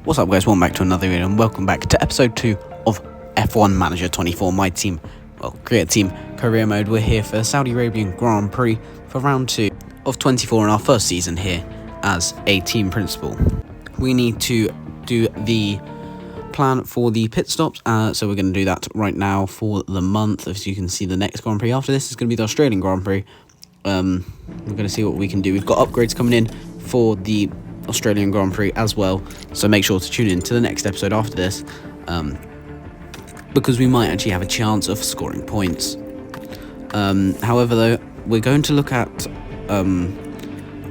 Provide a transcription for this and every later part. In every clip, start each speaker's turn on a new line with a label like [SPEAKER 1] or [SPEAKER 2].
[SPEAKER 1] What's up, guys? Welcome back to another video and welcome back to episode 2 of F1 Manager 24. My team, create a team, career mode. We're here for Saudi Arabian Grand Prix for round 2 of 24 in our first season here as a team principal. We need to do the plan for the pit stops, so we're going to do that right now for the month. As you can see, the next Grand Prix after this is going to be the Australian Grand Prix. We're going to see what we can do. We've got upgrades coming in for the Australian Grand Prix as well, so make sure to tune in to the next episode after this, because we might actually have a chance of scoring points. However, though, we're going to look at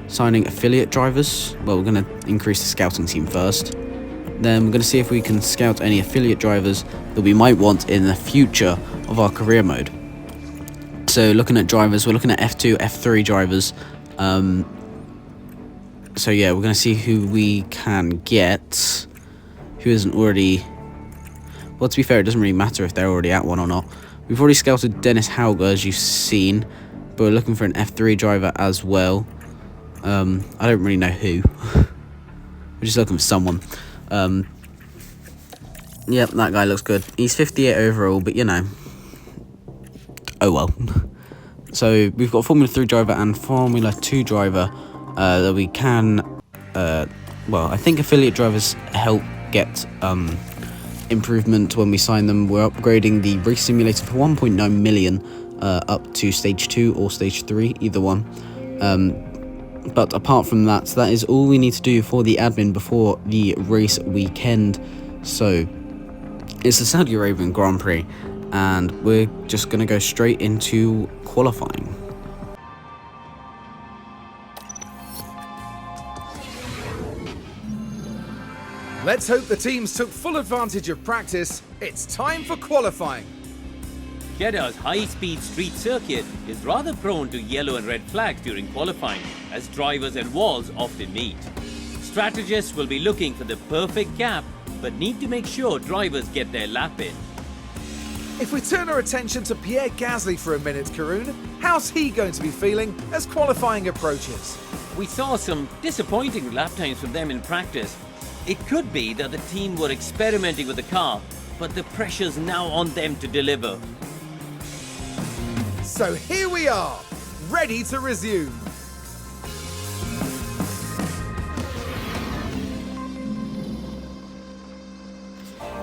[SPEAKER 1] signing affiliate drivers. Well, we're going to increase the scouting team first, then we're going to see if we can scout any affiliate drivers that we might want in the future of our career mode. So looking at drivers, we're looking at F2, F3 drivers. So yeah, we're going to see who we can get, who isn't already... Well, to be fair, it doesn't really matter if they're already at one or not. We've already scouted Dennis Hauger, as you've seen, but we're looking for an F3 driver as well. I don't really know who. We're just looking for someone. Yep, that guy looks good. He's 58 overall, but you know. Oh well. So we've got a Formula 3 driver and Formula 2 driver that we can, well, I think affiliate drivers help get improvement when we sign them. We're upgrading the race simulator for 1.9 million up to stage 2 or stage 3, either one. But apart from that, that is all we need to do for the admin before the race weekend. So it's the Saudi Arabian Grand Prix, and we're just going to go straight into qualifying.
[SPEAKER 2] Let's hope the teams took full advantage of practice. It's time for qualifying.
[SPEAKER 3] Keddah's high-speed street circuit is rather prone to yellow and red flags during qualifying, as drivers and walls often meet. Strategists will be looking for the perfect gap, but need to make sure drivers get their lap in.
[SPEAKER 2] If we turn our attention to Pierre Gasly for a minute, Karun, how's he going to be feeling as qualifying approaches?
[SPEAKER 3] We saw some disappointing lap times from them in practice. It could be that the team were experimenting with the car, but the pressure's now on them to deliver.
[SPEAKER 2] So here we are, ready to resume.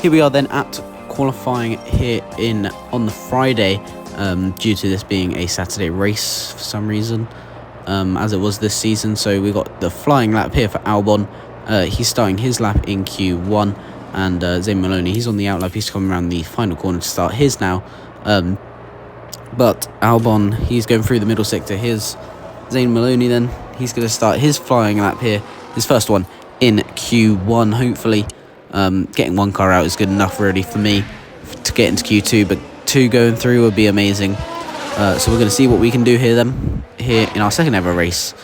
[SPEAKER 1] Here we are then at qualifying here on the Friday, due to this being a Saturday race for some reason, as it was this season. So we got the flying lap here for Albon. He's starting his lap in Q1, and Zane Maloney, he's on the outlap. He's coming around the final corner to start his now. But Albon, he's going through the middle sector. Here's Zane Maloney then. He's going to start his flying lap here, his first one in Q1, hopefully. Getting one car out is good enough really for me to get into Q2, but 2 going through would be amazing. So we're going to see what we can do here then, here in our second ever race.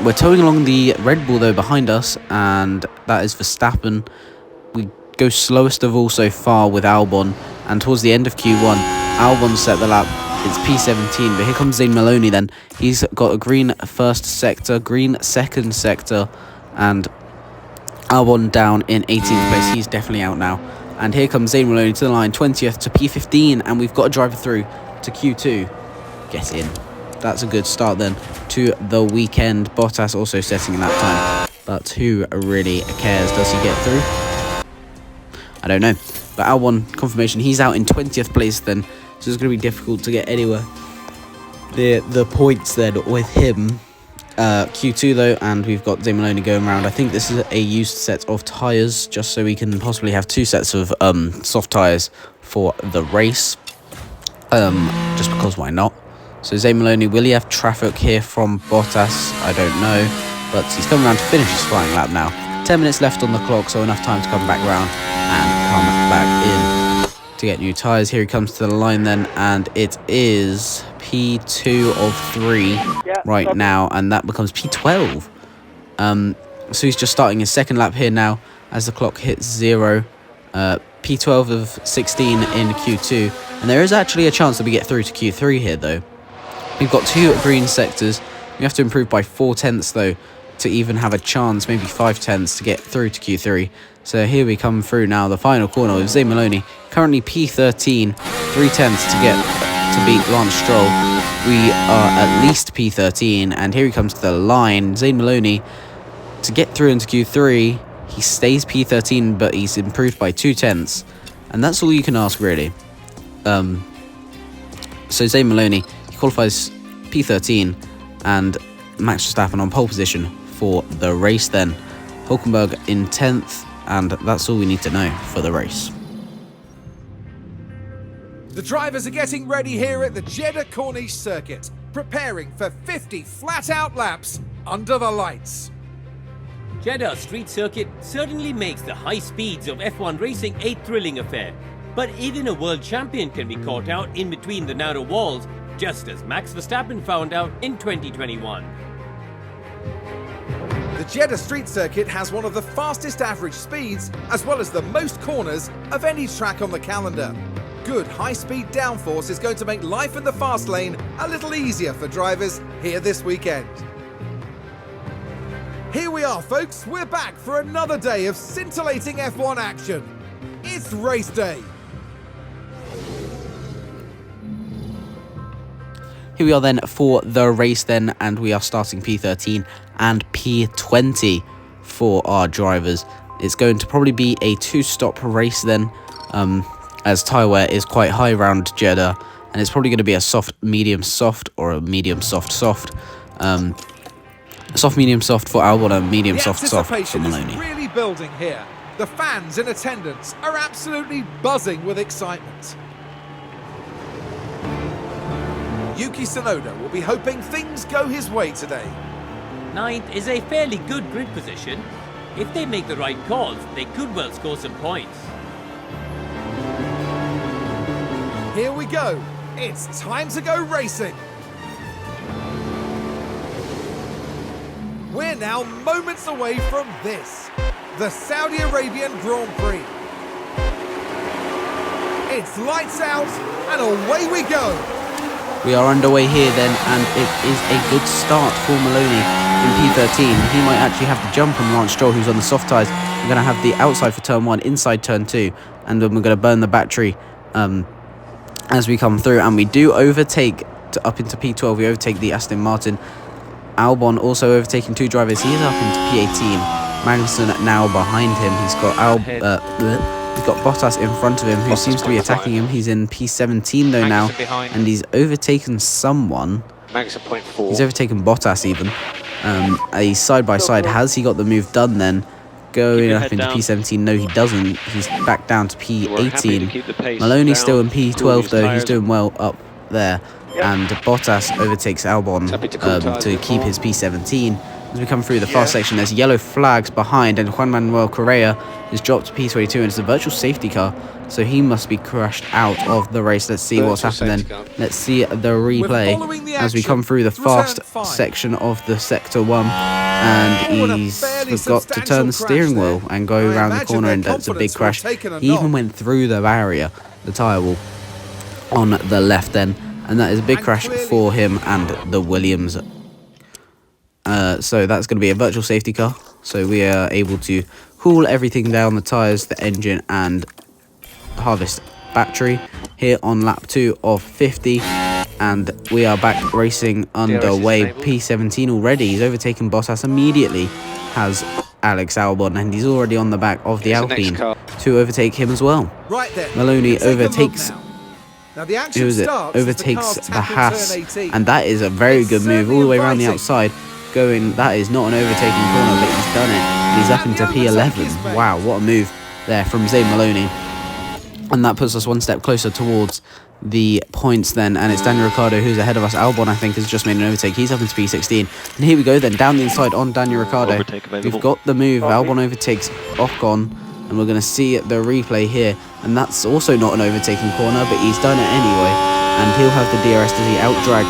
[SPEAKER 1] We're towing along the Red Bull though behind us, and that is Verstappen. We go slowest of all so far with Albon, and towards the end of Q1, Albon set the lap. It's P17, but here comes Zane Maloney then. He's got a green first sector, green second sector, and Albon down in 18th place. He's definitely out now. And here comes Zane Maloney to the line, 20th to P15, and we've got a driver through to Q2. Get in. That's a good start then to the weekend. Bottas also setting that time, but who really cares? Does he get through? I don't know. But Albon, confirmation, he's out in 20th place then, so it's going to be difficult to get anywhere the points then with him. Q2 though, and we've got Zane Maloney going around. I think this is a used set of tyres, just so we can possibly have 2 sets of soft tyres for the race, just because why not. So Zane Maloney, will he have traffic here from Bottas? I don't know, but he's coming around to finish his flying lap now. 10 minutes left on the clock, so enough time to come back round and come back in to get new tyres. Here he comes to the line then, and it is P2 of 3 right now, and that becomes P12. So he's just starting his second lap here now as the clock hits 0. P12 of 16 in Q2, and there is actually a chance that we get through to Q3 here though. We've got 2 green sectors. We have to improve by 4 tenths though to even have a chance, maybe 5 tenths to get through to Q3. So here we come through now, the final corner with Zane Maloney, currently P13, 3 tenths to get to beat Lance Stroll. We are at least P13, and here he comes to the line. Zane Maloney, to get through into Q3, he stays P13, but he's improved by 2 tenths, and that's all you can ask, really. So Zane Maloney, he qualifies P13, and Max Verstappen on pole position for the race then. Hulkenberg in 10th, and that's all we need to know for the race.
[SPEAKER 2] The drivers are getting ready here at the Jeddah Corniche circuit, preparing for 50 flat-out laps under the lights.
[SPEAKER 3] Jeddah Street Circuit certainly makes the high speeds of F1 racing a thrilling affair. But even a world champion can be caught out in between the narrow walls, just as Max Verstappen found out in 2021.
[SPEAKER 2] The Jeddah Street Circuit has one of the fastest average speeds, as well as the most corners of any track on the calendar. Good high-speed downforce is going to make life in the fast lane a little easier for drivers here this weekend. Here we are, folks. We're back for another day of scintillating F1 action. It's race day.
[SPEAKER 1] Here we are then for the race then, and we are starting P13 and P20 for our drivers. It's going to probably be a 2-stop race then, as tyre wear is quite high around Jeddah, and it's probably going to be a soft, medium, soft, or a medium, soft, soft. Soft, medium, soft for Albon, and medium, soft, soft for Maloney.
[SPEAKER 2] Is really building here. The fans in attendance are absolutely buzzing with excitement. Yuki Tsunoda will be hoping things go his way today.
[SPEAKER 3] 9th is a fairly good grid position. If they make the right calls, they could well score some points.
[SPEAKER 2] Here we go. It's time to go racing. We're now moments away from this, the Saudi Arabian Grand Prix. It's lights out and away we go.
[SPEAKER 1] We are underway here then, and it is a good start for Maloney in P13. He might actually have the jump on Lance Stroll, who's on the soft tyres. We're going to have the outside for turn 1, inside turn 2, and then we're going to burn the battery as we come through. And we do overtake, up into P12, we overtake the Aston Martin. Albon also overtaking 2 drivers. He is up into P18. Magnussen now behind him. He's got Bottas in front of him, who seems to be attacking him. He's in P17 though now, and he's overtaken someone. He's overtaken Bottas even. A side by side. Has he got the move done then? Going up into P17. No, he doesn't. He's back down to P18. Maloney's still in P12 though. He's doing well up there. And Bottas overtakes Albon to keep his P17. As we come through the fast section, there's yellow flags behind, and Juan Manuel Correa is dropped to P22, and it's a virtual safety car, so he must be crashed out of the race. Let's see what's happened then. Let's see the replay as we come through the fast section of the Sector 1, and he's forgot to turn the steering wheel and go around the corner, and that's a big crash. He even went through the barrier, the tyre wall, on the left then, and that is a big crash for him and the Williams. So that's going to be a virtual safety car. So we are able to cool everything down, the tyres, the engine, and harvest battery here on lap 2 of 50. And we are back racing underway. P17 already. He's overtaken Bottas immediately. Has Alex Albon, and he's already on the back of the Alpine to overtake him as well.
[SPEAKER 2] Right then,
[SPEAKER 1] Maloney overtakes...
[SPEAKER 2] Now the action
[SPEAKER 1] overtakes the Haas, and that is a very good move all the way around the outside. That is not an overtaking corner, but he's done it. And he's up into P11. Wow, what a move there from Zane Maloney. And that puts us one step closer towards the points then. And it's Daniel Ricciardo who's ahead of us. Albon, I think, has just made an overtake. He's up into P16. And here we go then, down the inside on Daniel Ricciardo. We've got the move. Albon overtakes Ocon. And we're going to see the replay here. And that's also not an overtaking corner, but he's done it anyway. And he'll have the DRS. Does he outdrag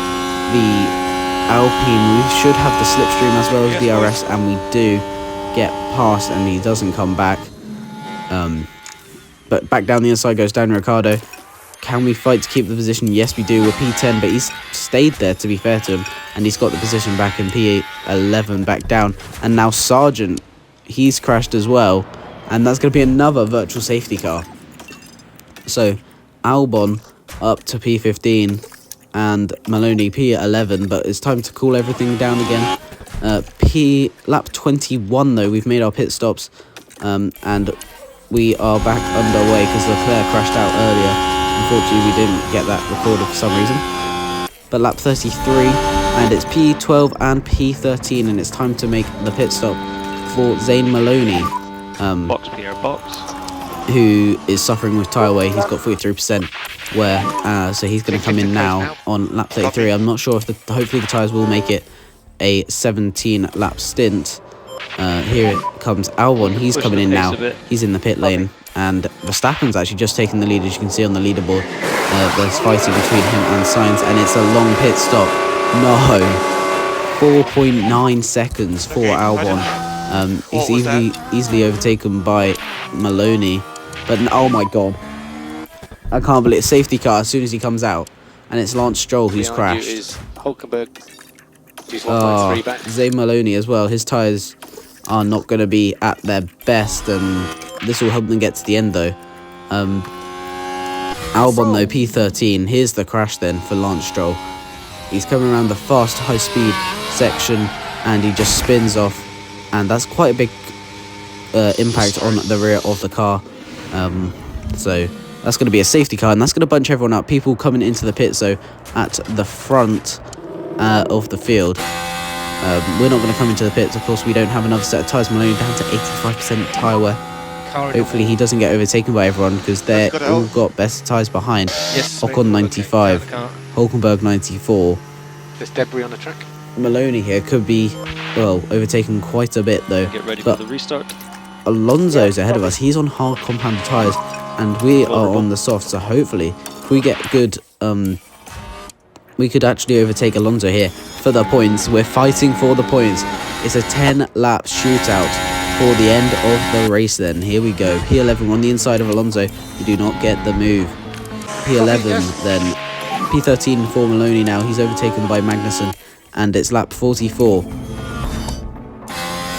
[SPEAKER 1] the Alpine? We should have the slipstream as well as DRS, and we do get past, and he doesn't come back. But back down the inside goes Daniel Ricciardo. Can we fight to keep the position? Yes, we do. We're P10, but he's stayed there, to be fair to him. and he's got the position back in P11 back down. And now Sargent, he's crashed as well, and that's going to be another virtual safety car. So Albon up to P15 and Maloney P11, but it's time to cool everything down again. Lap 21 though, we've made our pit stops, and we are back underway because Leclerc crashed out earlier. Unfortunately, we didn't get that recorded for some reason. But lap 33, and it's P12 and P13, and it's time to make the pit stop for Zane Maloney,
[SPEAKER 4] Box, Pierre, box.
[SPEAKER 1] who is suffering with tyre wear. He's got 43% wear, so he's going to come in now on lap 33. I'm not sure if hopefully the tyres will make it a 17 lap stint. Here it comes Albon, he's coming in now, he's in the pit lane, and Verstappen's actually just taken the lead, as you can see on the leaderboard. There's fighting between him and Sainz, and it's a long pit stop. No, 4.9 seconds for Albon. He's easily overtaken by Maloney, but oh my god, I can't believe it. Safety car as soon as he comes out, and it's Lance Stroll who's crashed.
[SPEAKER 4] Is Hulkenberg. He's 1.3 back.
[SPEAKER 1] Zane Maloney as well. His tyres are not going to be at their best, and this will help them get to the end though. Albon though, P13. Here's the crash then for Lance Stroll. He's coming around the fast high speed section and he just spins off, and that's quite a big impact on the rear of the car. So that's going to be a safety car, and that's going to bunch everyone up. People coming into the pit, so at the front of the field. We're not going to come into the pits, of course. We don't have another set of tyres. Maloney down to 85% tyre wear. Hopefully he doesn't get overtaken by everyone, because they're all got best tyres behind. Ocon 95, Hulkenberg 94.
[SPEAKER 4] There's debris on the track.
[SPEAKER 1] Maloney here could be, well, overtaken quite a bit though.
[SPEAKER 4] Get ready
[SPEAKER 1] but
[SPEAKER 4] for the restart.
[SPEAKER 1] Alonso's ahead of us. He's on hard compounded tyres, and we are on the soft. So hopefully, if we get good, we could actually overtake Alonso here for the points. We're fighting for the points. It's a 10-lap shootout for the end of the race then. Here we go. P11 on the inside of Alonso. We do not get the move. P11 then. P13 for Maloney now. He's overtaken by Magnussen, and it's lap 44.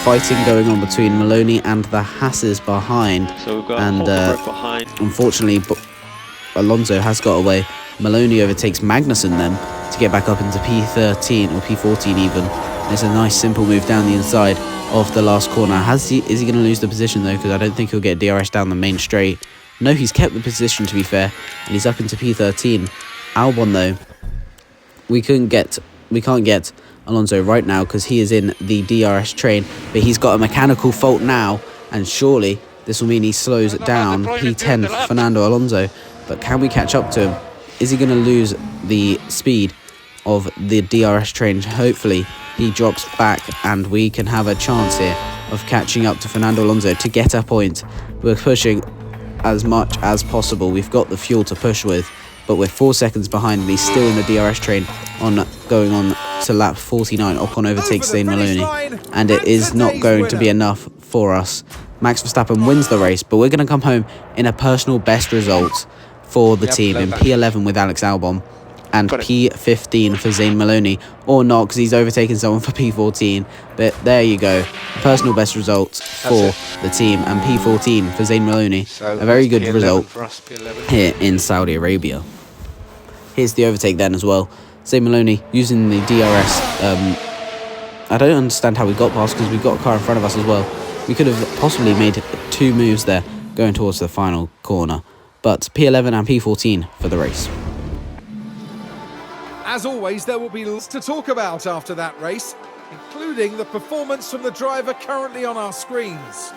[SPEAKER 1] Fighting going on between Maloney and the Hasses behind.
[SPEAKER 4] So we've got
[SPEAKER 1] and
[SPEAKER 4] Hulkenberg behind.
[SPEAKER 1] Unfortunately, Alonso has got away. Maloney overtakes Magnussen then to get back up into P13 or P14 even. It's a nice simple move down the inside of the last corner. Is he going to lose the position though? Because I don't think he'll get DRS down the main straight. No, he's kept the position to be fair, and he's up into P13. Albon though, we can't get Alonso right now because he is in the DRS train, but he's got a mechanical fault now, and surely this will mean he slows it down. P10 for Fernando Alonso, but can we catch up to him? Is he going to lose the speed of the DRS train? Hopefully he drops back and we can have a chance here of catching up to Fernando Alonso to get a point. We're pushing as much as possible. We've got the fuel to push with, but we're 4 seconds behind, and he's still in the DRS train on going on to lap 49. Ocon overtakes Zane Maloney, and it is not going to be enough for us. Max Verstappen wins the race, but we're going to come home in a personal best result for the team in P11 with Alex Albon and P15 for Zane Maloney, or not because he's overtaken someone for P14, but there you go, personal best result for the team, and P14 for Zane Maloney. A very good result here in Saudi Arabia. Here's the overtake then as well. Zane Maloney using the DRS. I don't understand how we got past, because we've got a car in front of us as well. We could have possibly made 2 moves there going towards the final corner. But P11 and P14 for the race.
[SPEAKER 2] As always, there will be lots to talk about after that race, including the performance from the driver currently on our screens.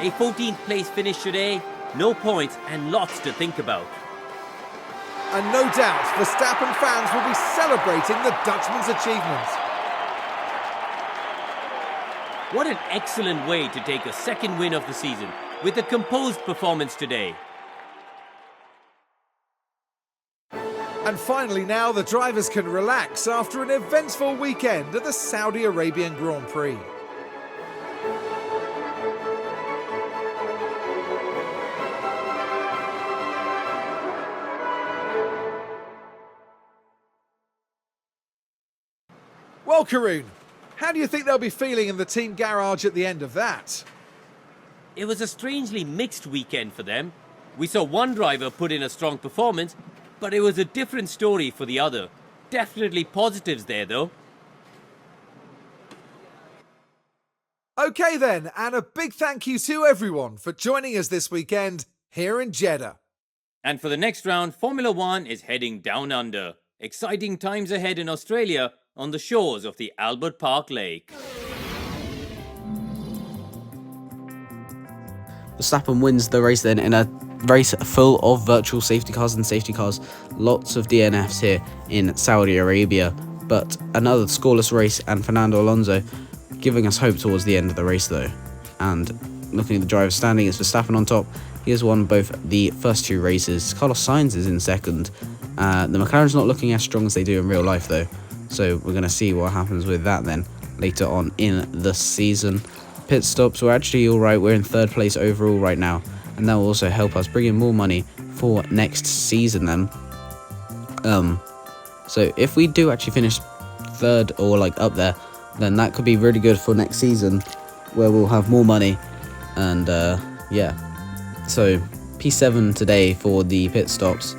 [SPEAKER 3] A 14th place finish today, no points and lots to think about.
[SPEAKER 2] And no doubt, Verstappen fans will be celebrating the Dutchman's achievement.
[SPEAKER 3] What an excellent way to take a second win of the season with a composed performance today.
[SPEAKER 2] And finally now, the drivers can relax after an eventful weekend at the Saudi Arabian Grand Prix. Well, Karun, how do you think they'll be feeling in the team garage at the end of that?
[SPEAKER 3] It was a strangely mixed weekend for them. We saw one driver put in a strong performance, but it was a different story for the other. Definitely positives there though.
[SPEAKER 2] Okay then, and a big thank you to everyone for joining us this weekend here in Jeddah.
[SPEAKER 3] And for the next round, Formula One is heading down under. Exciting times ahead in Australia on the shores of the Albert Park Lake.
[SPEAKER 1] Verstappen wins the race then in a race full of virtual safety cars and safety cars. Lots of DNFs here in Saudi Arabia, but another scoreless race, and Fernando Alonso giving us hope towards the end of the race though. And looking at the driver's standing, it's Verstappen on top. He has won both the first two races. Carlos Sainz is in second. The McLaren's not looking as strong as they do in real life though, so we're going to see what happens with that then later on in the season. Pit stops were actually alright. We're in third place overall right now, and that will also help us bring in more money for next season then. So if we do actually finish third or like up there, then that could be really good for next season, where we'll have more money. And yeah, so P7 today for the pit stops,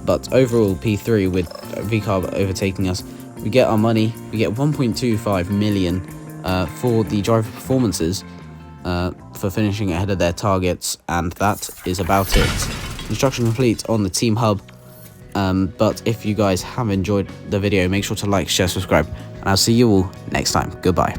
[SPEAKER 1] but overall P3 with VCarb overtaking us. We get our money. We get 1.25 million for the driver performances for finishing ahead of their targets, and that is about it. Construction complete on the Team Hub. But if you guys have enjoyed the video, make sure to like, share, subscribe, and I'll see you all next time. Goodbye.